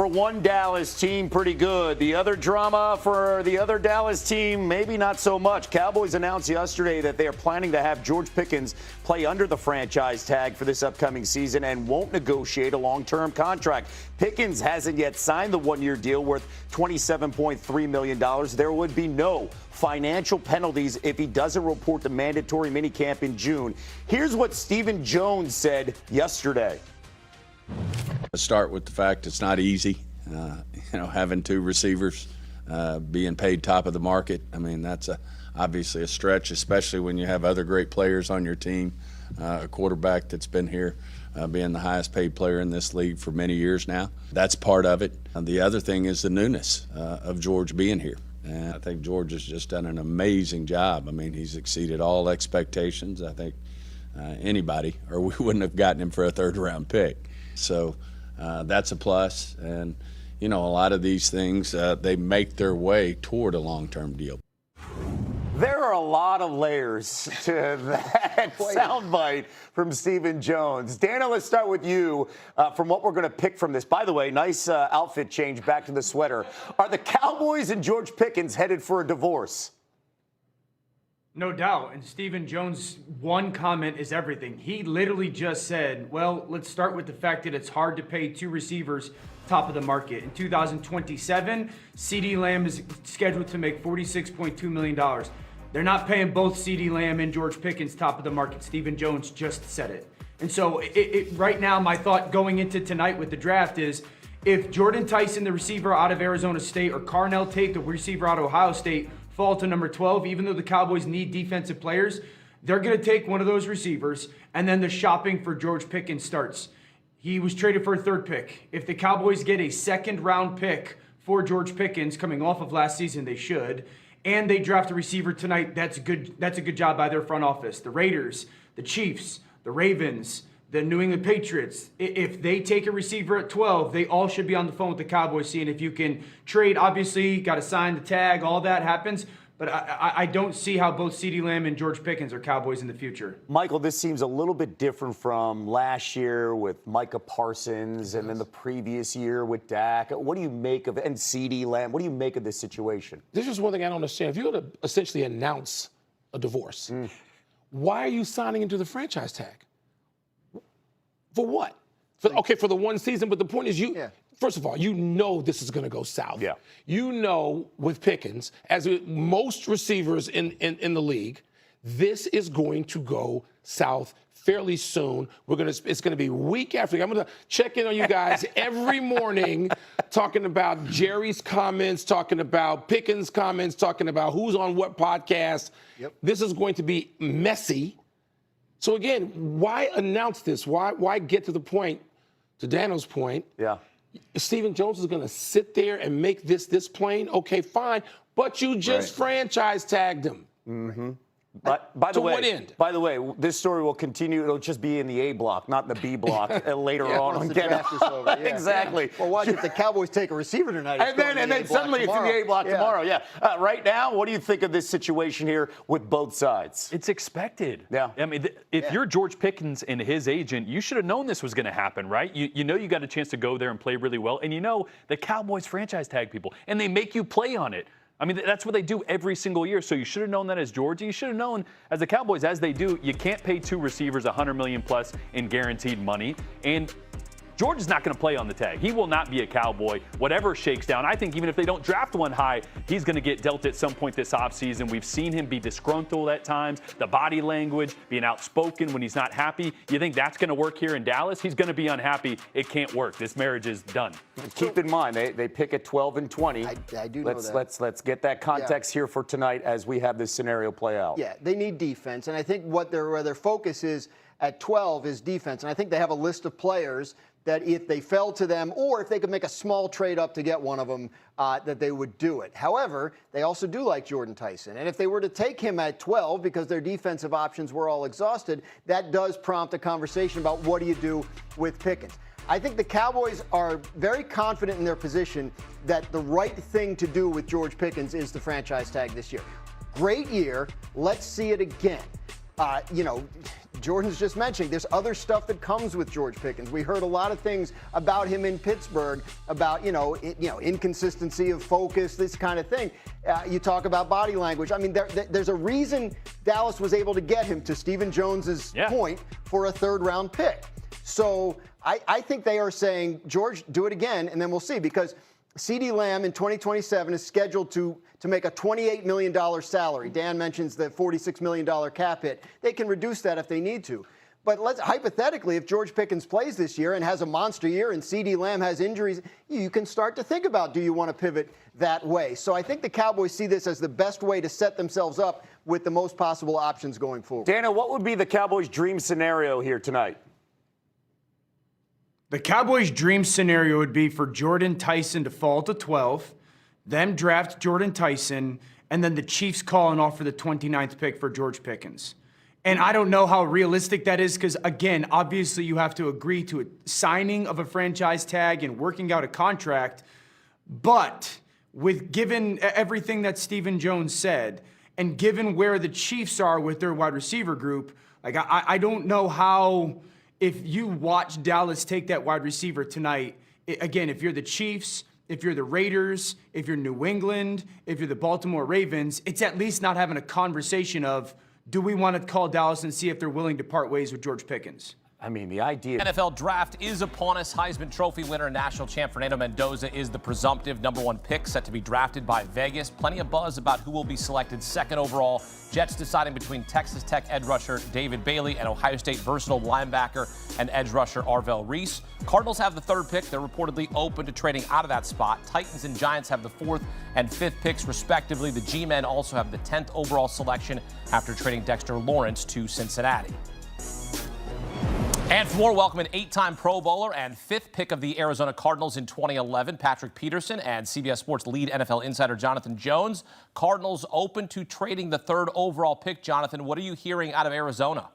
one Dallas team, pretty good. The other drama for the other Dallas team, maybe not so much. Cowboys announced yesterday that they are planning to have George Pickens play under the franchise tag for this upcoming season and won't negotiate a long-term contract. Pickens hasn't yet signed the one-year deal worth $27.3 million. There would be no financial penalties if he doesn't report the mandatory minicamp in June. Here's what Stephen Jones said yesterday. Let's start with the fact it's not easy, having two receivers being paid top of the market. I mean, that's obviously a stretch, especially when you have other great players on your team, a quarterback that's been here being the highest paid player in this league for many years now. That's part of it. The other thing is the newness of George being here. And I think George has just done an amazing job. I mean, he's exceeded all expectations. I think anybody, or we wouldn't have gotten him for a third-round pick. So that's a plus. And, a lot of these things, they make their way toward a long-term deal. There are a lot of layers to that soundbite from Stephen Jones. Dana, let's start with you from what we're going to pick from this. By the way, nice outfit change back to the sweater. Are the Cowboys and George Pickens headed for a divorce? No doubt. And Stephen Jones' one comment is everything. He literally just said, well, let's start with the fact that it's hard to pay two receivers top of the market. In 2027, CeeDee Lamb is scheduled to make $46.2 million. They're not paying both CeeDee Lamb and George Pickens top of the market. Stephen Jones just said it. And so right now, my thought going into tonight with the draft is if Jordan Tyson, the receiver out of Arizona State, or Carnell Tate, the receiver out of Ohio State, fall to number 12, even though the Cowboys need defensive players, they're going to take one of those receivers, and then the shopping for George Pickens starts. He was traded for a third pick. If the Cowboys get a second-round pick for George Pickens coming off of last season, they should, and they draft a receiver tonight, that's good. That's a good job by their front office. The Raiders, the Chiefs, the Ravens, the New England Patriots, if they take a receiver at 12, they all should be on the phone with the Cowboys seeing if you can trade. Obviously, got to sign the tag, all that happens. But I don't see how both CeeDee Lamb and George Pickens are Cowboys in the future. Michael, this seems a little bit different from last year with Micah Parsons and then the previous year with Dak. What do you make of, and CeeDee Lamb, what do you make of this situation? This is one thing I don't understand. If you're going to essentially announce a divorce, why are you signing into the franchise tag? For what? For the one season, but the point is first of all, this is going to go south. Yeah. With Pickens, as with most receivers in the league, this is going to go south fairly soon. It's going to be week after week. I'm going to check in on you guys every morning, talking about Jerry's comments, talking about Pickens' comments, talking about who's on what podcast. Yep. This is going to be messy. So again, why announce this? Why get to the point, to Daniel's point? Yeah. Stephen Jones is going to sit there and make this plain. Okay, fine, but you just franchise tagged him. Mm-hmm. But by the way, this story will continue. It'll just be in the A block, not in the B block later on. Once the draft is over. Yeah. Exactly. Well, watch if the Cowboys take a receiver tonight. And then suddenly it's in the A block tomorrow. Yeah. Right now, what do you think of this situation here with both sides? It's expected. Yeah. I mean, if you're George Pickens and his agent, you should have known this was going to happen, right? You got a chance to go there and play really well, and the Cowboys franchise tag people, and they make you play on it. I mean, that's what they do every single year. So you should have known that as Georgia. You should have known as the Cowboys, as they do, you can't pay two receivers $100 million plus in guaranteed money. And George is not going to play on the tag. He will not be a Cowboy, whatever shakes down. I think even if they don't draft one high, he's going to get dealt at some point this offseason. We've seen him be disgruntled at times, the body language, being outspoken when he's not happy. You think that's going to work here in Dallas? He's going to be unhappy. It can't work. This marriage is done. Keep in mind, they pick at 12 and 20. I do know that. Let's get that context here for tonight as we have this scenario play out. Yeah, they need defense, and I think where their focus is at 12 is defense, and I think they have a list of players that if they fell to them or if they could make a small trade up to get one of them, that they would do it. However, they also do like Jordan Tyson. And if they were to take him at 12 because their defensive options were all exhausted, that does prompt a conversation about what do you do with Pickens. I think the Cowboys are very confident in their position that the right thing to do with George Pickens is the franchise tag this year. Great year. Let's see it again. Jordan's just mentioning, there's other stuff that comes with George Pickens. We heard a lot of things about him in Pittsburgh, about inconsistency of focus, this kind of thing. You talk about body language. I mean, there's a reason Dallas was able to get him, to Stephen Jones's point, for a third-round pick. So I think they are saying, George, do it again, and then we'll see. Because CeeDee Lamb in 2027 is scheduled to make a $28 million salary. Dan mentions the $46 million cap hit. They can reduce that if they need to. But hypothetically, if George Pickens plays this year and has a monster year and CeeDee Lamb has injuries, you can start to think about, do you want to pivot that way? So I think the Cowboys see this as the best way to set themselves up with the most possible options going forward. Dana, what would be the Cowboys' dream scenario here tonight? The Cowboys' dream scenario would be for Jordan Tyson to fall to 12, them draft Jordan Tyson, and then the Chiefs call and offer the 29th pick for George Pickens. And I don't know how realistic that is because, again, obviously you have to agree to a signing of a franchise tag and working out a contract. But given everything that Stephen Jones said and given where the Chiefs are with their wide receiver group, like I don't know how... If you watch Dallas take that wide receiver tonight, again, if you're the Chiefs, if you're the Raiders, if you're New England, if you're the Baltimore Ravens, it's at least not having a conversation of, do we want to call Dallas and see if they're willing to part ways with George Pickens? I mean, the idea... NFL draft is upon us. Heisman Trophy winner and national champ Fernando Mendoza is the presumptive #1 pick, set to be drafted by Vegas. Plenty of buzz about who will be selected second overall. Jets deciding between Texas Tech edge rusher David Bailey and Ohio State versatile linebacker and edge rusher Arvell Reese. Cardinals have the 3rd pick. They're reportedly open to trading out of that spot. Titans and Giants have the 4th and 5th picks, respectively. The G-men also have the 10th overall selection after trading Dexter Lawrence to Cincinnati. And for more, welcome an 8-time Pro Bowler and 5th pick of the Arizona Cardinals in 2011, Patrick Peterson, and CBS Sports lead NFL insider Jonathan Jones. Cardinals open to trading the 3rd overall pick. Jonathan, what are you hearing out of Arizona?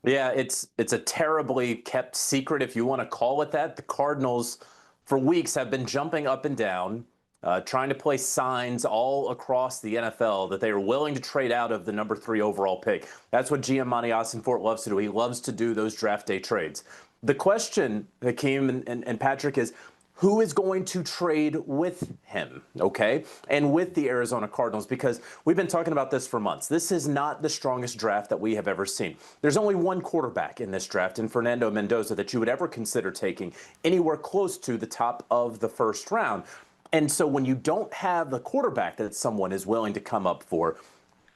Yeah, it's a terribly kept secret, if you want to call it that. The Cardinals, for weeks, have been jumping up and down, trying to place signs all across the NFL that they are willing to trade out of the number 3 overall pick. That's what GM Monty Austin-Fort loves to do. He loves to do those draft day trades. The question, Hakeem and Patrick, is who is going to trade with him, okay, and with the Arizona Cardinals? Because we've been talking about this for months. This is not the strongest draft that we have ever seen. There's only one quarterback in this draft, in Fernando Mendoza, that you would ever consider taking anywhere close to the top of the 1st round. And so when you don't have the quarterback that someone is willing to come up for,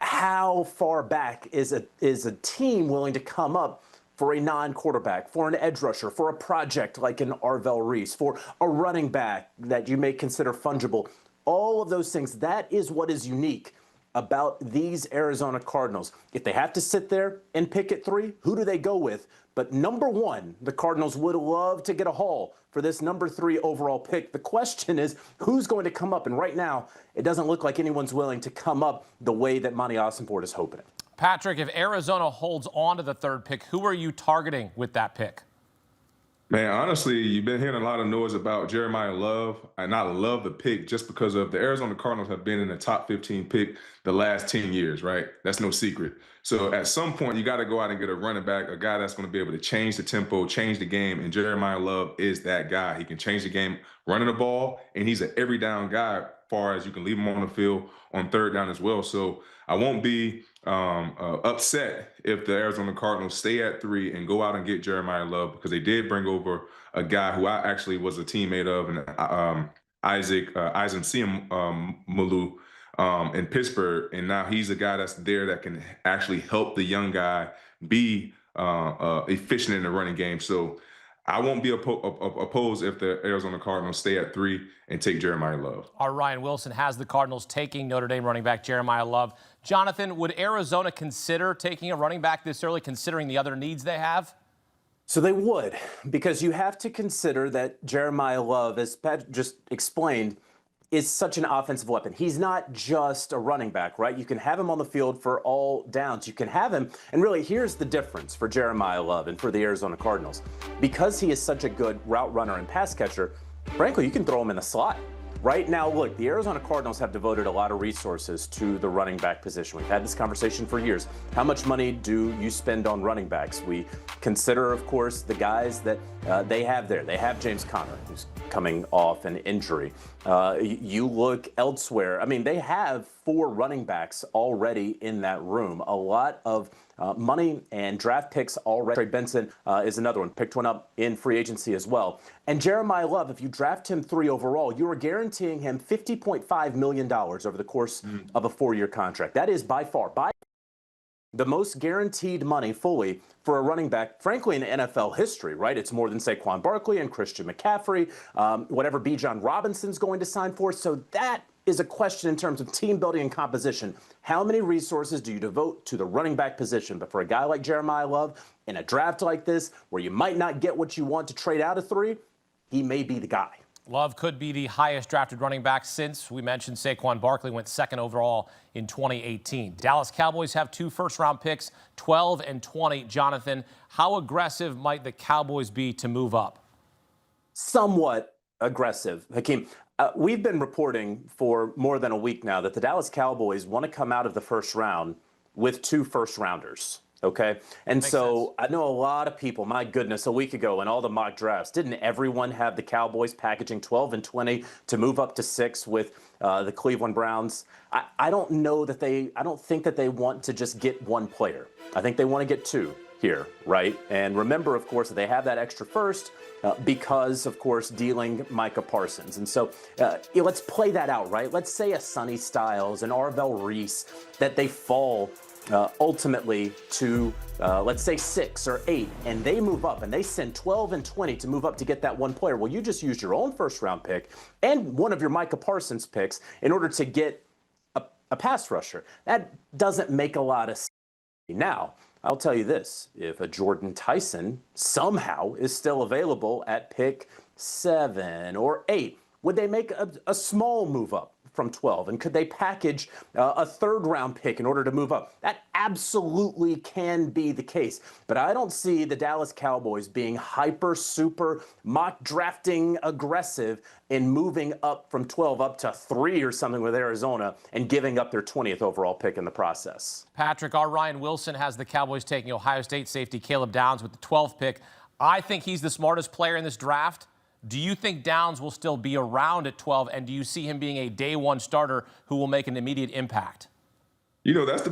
how far back is a team willing to come up for a non-quarterback, for an edge rusher, for a project like an Arvell Reese, for a running back that you may consider fungible? All of those things, that is what is unique about these Arizona Cardinals. If they have to sit there and pick at 3, who do they go with? But number 1, the Cardinals would love to get a haul for this number 3 overall pick. The question is, who's going to come up? And right now, it doesn't look like anyone's willing to come up the way that Monty Austin-Fort is hoping. Patrick, if Arizona holds on to the 3rd pick, who are you targeting with that pick? Man, honestly, you've been hearing a lot of noise about Jeremiah Love, and I love the pick just because of the Arizona Cardinals have been in the top 15 pick the last 10 years, right? That's no secret. So at some point, you got to go out and get a running back, a guy that's going to be able to change the tempo, change the game, and Jeremiah Love is that guy. He can change the game running the ball, and he's an every down guy as far as you can leave him on the field on 3rd down as well. So I won't be upset if the Arizona Cardinals stay at 3 and go out and get Jeremiah Love, because they did bring over a guy who I actually was a teammate of, and Isaac Malu in Pittsburgh, and now he's a guy that's there that can actually help the young guy be efficient in the running game. So I won't be opposed if the Arizona Cardinals stay at 3 and take Jeremiah Love. Our Ryan Wilson has the Cardinals taking Notre Dame running back Jeremiah Love. Jonathan, would Arizona consider taking a running back this early, considering the other needs they have? So they would, because you have to consider that Jeremiah Love, as Pat just explained, is such an offensive weapon. He's not just a running back, right? You can have him on the field for all downs. You can have him, and really here's the difference for Jeremiah Love and for the Arizona Cardinals. Because he is such a good route runner and pass catcher, frankly, you can throw him in the slot. Right now, look, the Arizona Cardinals have devoted a lot of resources to the running back position. We've had this conversation for years. How much money do you spend on running backs? We consider, of course, the guys that they have there. They have James Conner, who's coming off an injury. You look elsewhere. I mean, they have 4 running backs already in that room. A lot of money and draft picks already. Trey Benson is another one. Picked one up in free agency as well. And Jeremiah Love, if you draft him 3 overall, you are guaranteeing him $50.5 million over the course of a 4-year contract. That is by far the most guaranteed money fully for a running back, frankly, in NFL history, right? It's more than Saquon Barkley and Christian McCaffrey, whatever Bijan Robinson's going to sign for. So that is a question in terms of team building and composition. How many resources do you devote to the running back position? But for a guy like Jeremiah Love, in a draft like this, where you might not get what you want to trade out of 3, he may be the guy. Love could be the highest drafted running back since we mentioned Saquon Barkley went 2nd overall in 2018. Dallas Cowboys have 2 first-round picks, 12 and 20. Jonathan, how aggressive might the Cowboys be to move up? Somewhat aggressive, Hakeem. We've been reporting for more than a week now that the Dallas Cowboys want to come out of the 1st round with 2 first-rounders. Okay. And so I know a lot of people, my goodness, a week ago in all the mock drafts, didn't everyone have the Cowboys packaging 12 and 20 to move up to 6 with the Cleveland Browns? I don't think that they want to just get 1 player. I think they want to get 2 here, right? And remember, of course, that they have that extra first because, of course, dealing Micah Parsons. And so let's play that out, right? Let's say a Sonny Styles, an Arvell Reese, that they fall ultimately to, let's say 6 or 8, and they move up and they send 12 and 20 to move up to get that 1 player. Well, you just used your own 1st-round pick and one of your Micah Parsons picks in order to get a pass rusher. That doesn't make a lot of sense. Now, I'll tell you this, if a Jordan Tyson somehow is still available at pick 7 or 8, would they make a small move up from 12? And could they package a 3rd-round pick in order to move up? That absolutely can be the case. But I don't see the Dallas Cowboys being super mock drafting aggressive in moving up from 12 up to 3 or something with Arizona and giving up their 20th overall pick in the process. Patrick, our Ryan Wilson has the Cowboys taking Ohio State safety Caleb Downs with the 12th pick. I think he's the smartest player in this draft. Do you think Downs will still be around at 12, and do you see him being a day 1 starter who will make an immediate impact? You know, that's the